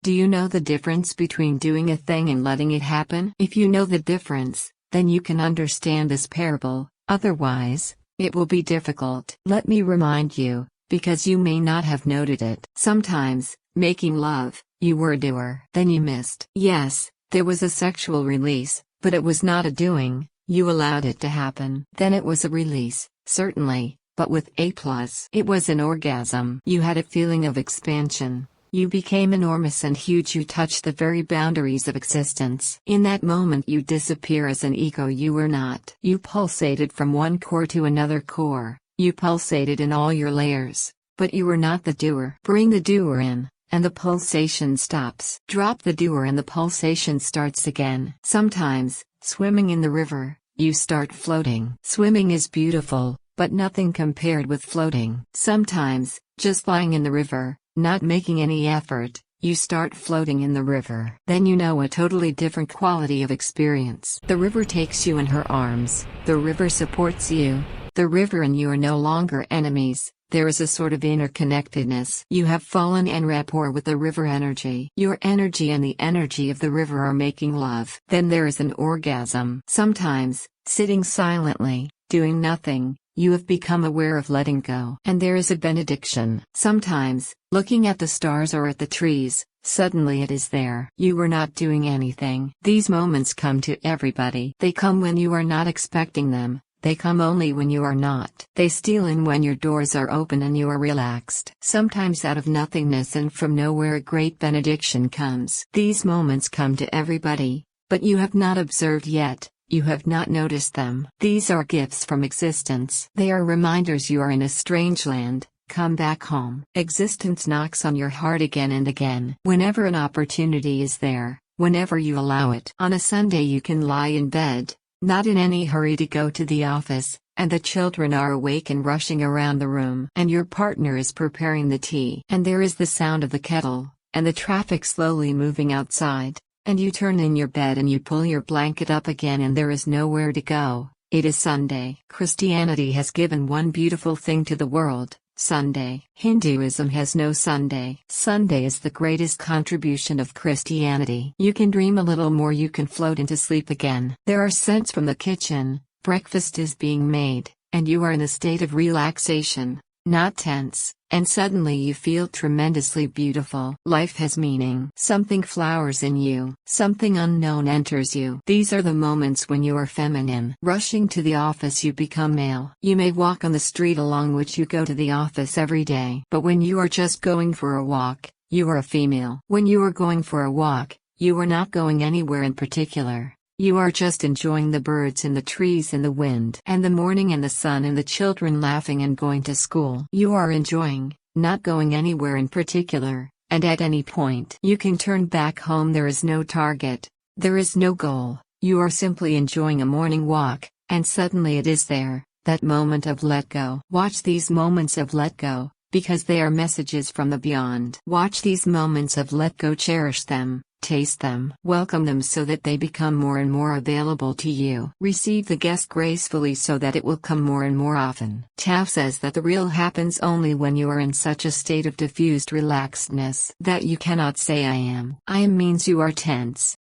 Do you know the difference between doing a thing and letting it happen? If you know the difference, then you can understand this parable, otherwise, it will be difficult. Let me remind you, because you may not have noted it. Sometimes, making love, you were a doer. Then you missed. Yes, there was a sexual release, but it was not a doing, you allowed it to happen. Then it was a release, certainly, but with a plus. It was an orgasm. You had a feeling of expansion. You became enormous and huge. You touched the very boundaries of existence. In that moment you disappear as an ego you were not. You pulsated from one core to another core, you pulsated in all your layers, but you were not the doer. Bring the doer in, and the pulsation stops. Drop the doer and the pulsation starts again. Sometimes, swimming in the river, you start floating. Swimming is beautiful, but nothing compared with floating. Sometimes, just lying in the river, not making any effort, you start floating in the river. Then you know a totally different quality of experience. The river takes you in her arms, the river supports you, the river and you are no longer enemies, there is a sort of interconnectedness. You have fallen en rapport with the river energy. Your energy and the energy of the river are making love. Then there is an orgasm. Sometimes, sitting silently, doing nothing, you have become aware of letting go. And there is a benediction. Sometimes, looking at the stars or at the trees, suddenly it is there. You were not doing anything. These moments come to everybody. They come when you are not expecting them, they come only when you are not. They steal in when your doors are open and you are relaxed. Sometimes out of nothingness and from nowhere a great benediction comes. These moments come to everybody, but you have not observed yet. You have not noticed them. These are gifts from existence. They are reminders you are in a strange land, come back home. Existence knocks on your heart again and again. Whenever an opportunity is there, whenever you allow it. On a Sunday you can lie in bed, not in any hurry to go to the office, and the children are awake and rushing around the room. And your partner is preparing the tea. And there is the sound of the kettle, and the traffic slowly moving outside. And you turn in your bed and you pull your blanket up again and there is nowhere to go. It is Sunday. Christianity has given one beautiful thing to the world, Sunday. Hinduism has no Sunday. Sunday is the greatest contribution of Christianity. You can dream a little more, you can float into sleep again. There are scents from the kitchen, breakfast is being made, and you are in a state of relaxation, not tense. And suddenly you feel tremendously beautiful. Life has meaning. Something flowers in you. Something unknown enters you. These are the moments when you are feminine. Rushing to the office you become male. You may walk on the street along which you go to the office every day. But when you are just going for a walk, you are a female. When you are going for a walk, you are not going anywhere in particular. You are just enjoying the birds and the trees and the wind and the morning and the sun and the children laughing and going to school. You are enjoying, not going anywhere in particular, and at any point you can turn back home. There is no target, there is no goal, you are simply enjoying a morning walk, and suddenly it is there, that moment of let go. Watch these moments of let go, because they are messages from the beyond. Watch these moments of let go, cherish them. Taste them, welcome them so that they become more and more available to you. Receive the guest gracefully so that it will come more and more often. Taff says that the real happens only when you are in such a state of diffused relaxedness that you cannot say I am. I am means you are tense,